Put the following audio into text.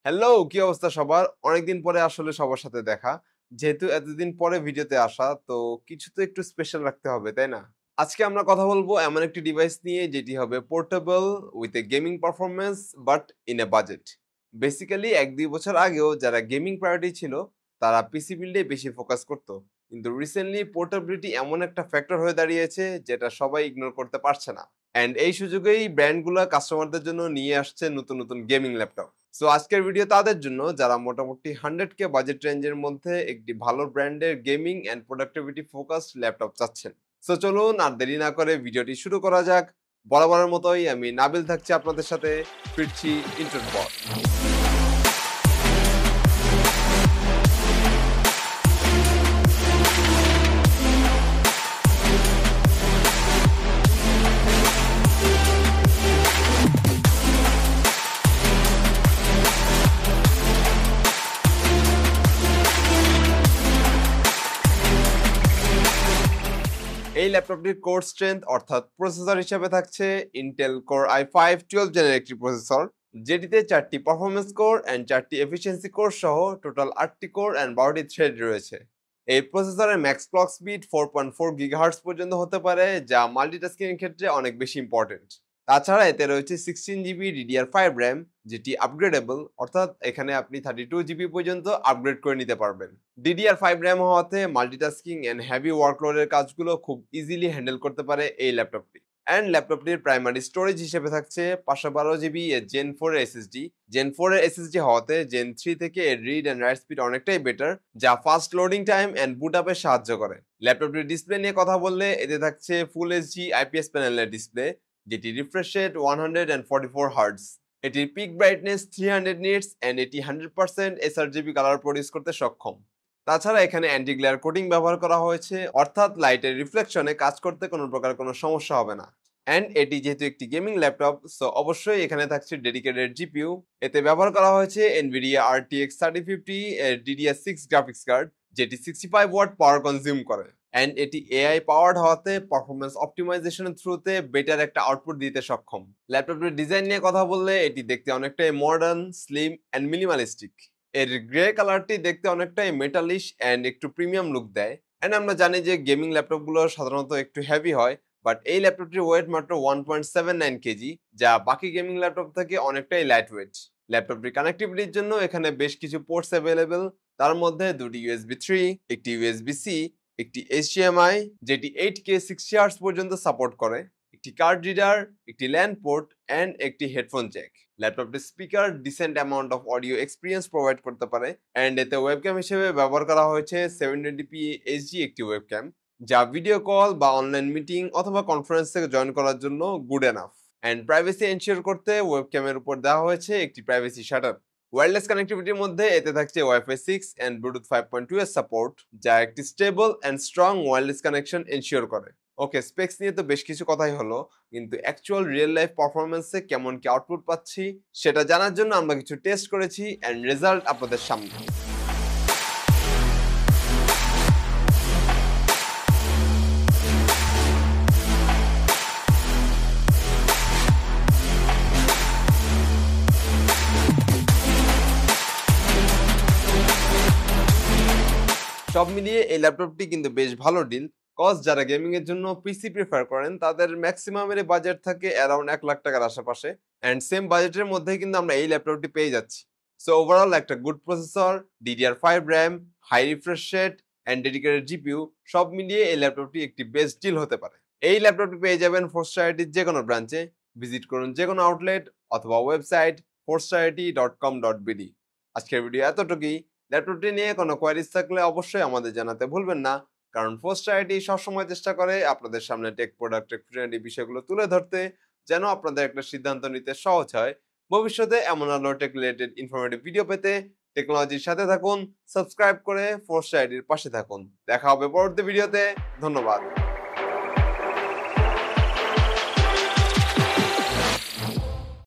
Hello, কি অবস্থা সবার? অনেকদিন পরে আসলে সবার সাথে দেখা। যেহেতু এতদিন পরে ভিডিওতে আসা, তো কিছু তো একটু স্পেশাল রাখতে হবে, তাই না? আজকে আমরা কথা বলবো এমন একটি ডিভাইস নিয়ে যেটি হবে portable with a gaming performance but in a budget. Basically 1-2 বছর আগেও যারা গেমিং প্রায়োরিটি ছিল তারা পিসি বিল্ডে বেশি ফোকাস করতো। কিন্তু রিসেন্টলি পোর্টেবিলিটি এমন একটা ফ্যাক্টর হয়ে দাঁড়িয়েছে যেটা সবাই ইগনোর করতে পারছে না। অ্যান্ড এই সুযোগেই ব্র্যান্ডগুলো কাস্টমারদের জন্য নিয়ে আসছে নতুন নতুন গেমিং ল্যাপটপ। সো আজকের ভিডিও তাদের জন্য যারা মোটামুটি 100K বাজেট রেঞ্জের মধ্যে একটি ভালো ব্র্যান্ডের gaming and productivity focused laptop চাচ্ছেন। সো চলুন আর দেরি না করে ভিডিওটি শুরু করা যাক। বরাবরের মতোই আমি নাবিল থাকছি আপনাদের সাথে। ফিরছি ইন্ট্রোর পর। এই ল্যাপটপটির কোর স্ট্রেংথ অর্থাৎ প্রসেসর হিসেবে থাকছে ইন্টেল কোর i5 12 জেনের একটি প্রসেসর, যেটিতে 4টি পারফরমেন্স কোর অ্যান্ড 4টি এফিসিয়েন্সি কোর সহ টোটাল 8টি কোর অ্যান্ড 12টি থ্রেড রয়েছে। এই প্রসেসরের ম্যাক্স ক্লক স্পিড 4.4 গিগাহার্টজ পর্যন্ত হতে পারে, যা মাল্টিটাস্কিং এর ক্ষেত্রে অনেক বেশি ইম্পর্টেন্ট। তাছাড়া এতে রয়েছে 16GB DDR5 র্যাম, যেটি আপগ্রেডেবল, অর্থাৎ এখানে আপনি 32GB পর্যন্ত আপগ্রেড করে নিতে পারবেন। DDR5 র্যাম হওয়াতে মাল্টিটাস্কিং এন্ড হেভি ওয়ার্কলোডের কাজগুলো খুব ইজিলি হ্যান্ডেল করতে পারে এই ল্যাপটপটি। অ্যান্ড ল্যাপটপটির প্রাইমারি স্টোরেজ হিসেবে থাকছে 512GB এর Gen 4 এর SSD। Gen 4 এর SSD হওয়াতে Gen 3 থেকে এর রিড অ্যান্ড রাইট স্পিড অনেকটাই বেটার, যা ফাস্ট লোডিং টাইম অ্যান্ড বুট আপে সাহায্য করে। ল্যাপটপটির ডিসপ্লে নিয়ে কথা বললে এতে থাকছে ফুল এইচডি IPS প্যানেলের ডিসপ্লে, যেটি রিফ্রেশ রেট 144 হার্টজ। এটির পিক ব্রাইটনেস 300 নিটস অ্যান্ড এটি 100% sRGB কালার প্রডিউস করতে সক্ষম। তাছাড়া এখানে অ্যান্টি গ্লেয়ার কোটিং ব্যবহার করা হয়েছে, অর্থাৎ লাইটের রিফ্লেকশনে কাজ করতে কোনো প্রকার কোনো সমস্যা হবে না। অ্যান্ড এটি যেহেতু একটি গেমিং ল্যাপটপ, সো অবশ্যই এখানে থাকছে ডেডিকেটেড জিপিইউ। এতে ব্যবহার করা হয়েছে NVIDIA RTX 3050 এর DDR6 গ্রাফিক্স কার্ড, যেটি 65 ওয়াট পাওয়ার কনজিউম করে। অ্যান্ড এটি AI পাওয়ার্ড হওয়াতে পারফরমেন্স অপটিমাইজেশনের থ্রুতে বেটার একটা আউটপুট দিতে সক্ষম। ল্যাপটপটির ডিজাইন নিয়ে কথা বললে এটি দেখতে অনেকটাই মডার্ন, স্লিম অ্যান্ড মিনিমালিস্টিক। এর গ্রে কালারটি দেখতে অনেকটাই মেটালিশ অ্যান্ড একটু প্রিমিয়াম লুক দেয়। অ্যান্ড আমরা জানি যে গেমিং ল্যাপটপগুলো সাধারণত একটু হেভি হয়, বাট এই ল্যাপটপটির ওয়েট মাত্র 1.79 কেজি, যা বাকি গেমিং ল্যাপটপ থেকে অনেকটাই লাইট ওয়েট। ল্যাপটপটির কানেক্টিভিটির জন্য এখানে বেশ কিছু পোর্টস অ্যাভেলেবেল, তার মধ্যে দুটি USB 3, একটি USB-C, একটি HDMI যেটি 8K 60 Hz পর্যন্ত সাপোর্ট করে, একটি কার্ড রিডার, একটি ল্যান্ড পোর্ট অ্যান্ড একটি হেডফোন জ্যাক। ল্যাপটপটির speaker decent amount of audio experience provide করতে পারে। অ্যান্ড এতে ওয়েবক্যাম হিসেবে ব্যবহার করা হয়েছে 720p HD একটি ওয়েবক্যাম, যা ভিডিও কল বা অনলাইন মিটিং অথবা কনফারেন্স থেকে জয়েন করার জন্য good enough. And privacy ensure করতে ওয়েবক্যামের উপর দেওয়া হয়েছে একটি প্রাইভেসি শাটার। ওয়্যারলেস কানেক্টিভিটির মধ্যে এতে থাকছে Wi-Fi 6 অ্যান্ড ব্লুটুথ 5.2 এর সাপোর্ট, যা একটি stable and strong wireless connection ensure করে। ওকে, স্পেক্স নিয়ে তো বেশ কিছু কথাই হলো, কিন্তু অ্যাকচুয়াল রিয়েল লাইফ পারফরমেন্সে কেমন কি আউটপুট পাচ্ছি সেটা জানার জন্য আমরা কিছু টেস্ট করেছি অ্যান্ড রেজাল্ট আপনাদের সামনে। সব মিলিয়ে এই ল্যাপটপটি কিন্তু বেশ ভালো ডিল, কজ যারা গেমিং এর জন্য পিসি প্রিফার করেন তাদের ম্যাক্সিমামের বাজেট থাকে অ্যারাউন্ড 1 লাখ টাকার আশেপাশে। অ্যান্ড সেম বাজেটের মধ্যে কিন্তু আমরা এই ল্যাপটপটি পেয়ে যাচ্ছি। সো ওভারঅল একটা good processor, DDR5 RAM, high refresh rate and dedicated GPU, সব মিলিয়ে এই ল্যাপটপটি একটি বেস্ট ডিল হতে পারে। এই ল্যাপটপটি পেয়ে যাবেন ফোরস্টার যে কোনো ব্রাঞ্চে। ভিজিট করুন যে কোনো আউটলেট অথবা ওয়েবসাইট forstarity.com.bd। আজকের ভিডিও এতটুকুই। ল্যাপটপটি নিয়ে কোনো কোয়ারিজ থাকলে অবশ্যই আমাদের জানাতে ভুলবেন না, কারণ ফোরস্টার সবসময় চেষ্টা করে আপনাদের সামনে টেক প্রোডাক্ট টেকনোলজি বিষয়গুলো তুলে ধরতে, যেন আপনাদের একটা সিদ্ধান্ত নিতে সহজ হয়। ভবিষ্যতে এমন আরো টেক রিলেটেড ইনফরমেটিভ ভিডিও পেতে টেকনোলজির সাথে থাকুন, সাবস্ক্রাইব করে ফোরস্টার পাশে থাকুন। দেখা হবে পরবর্তী ভিডিওতে। ধন্যবাদ।